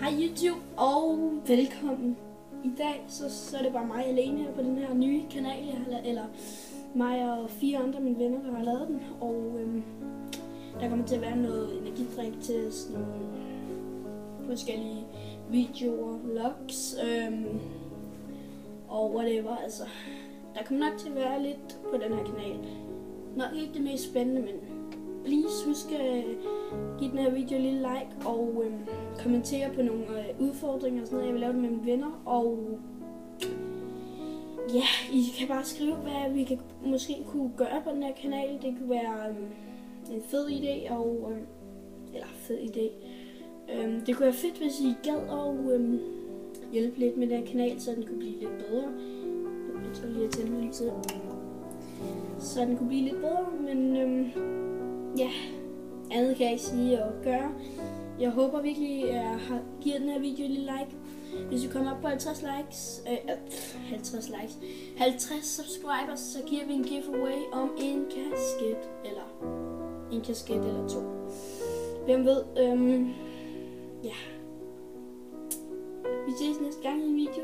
Hej YouTube og velkommen. I dag så er det bare mig alene her på den her nye kanal, eller mig og 4 andre af mine venner, der har lavet den. Og der kommer til at være noget energidrik til sådan forskellige videoer, vlogs og whatever. Altså, der kommer nok til at være lidt på den her kanal. Nok ikke det mest spændende, men please husk at give den her video en lille like og kommentere på nogle udfordringer og sådan noget. Jeg vil lave det med mine venner, og ja, I kan bare skrive, hvad vi måske kunne gøre på den her kanal. Det kunne være en fed idé, eller fed idé. Det kunne være fedt, hvis I gad og hjælpe lidt med den her kanal, så den kunne blive lidt bedre. Jeg tror lige at tænde lidt til. Så den kunne blive lidt bedre, men ja, andet kan jeg ikke sige og gøre. Jeg håber virkelig, at jeg har givet den her video en lille like. Hvis vi kommer op på 50 subscribers, så giver vi en giveaway om en kasket eller 2. Hvem ved, ja. Vi ses næste gang i en video.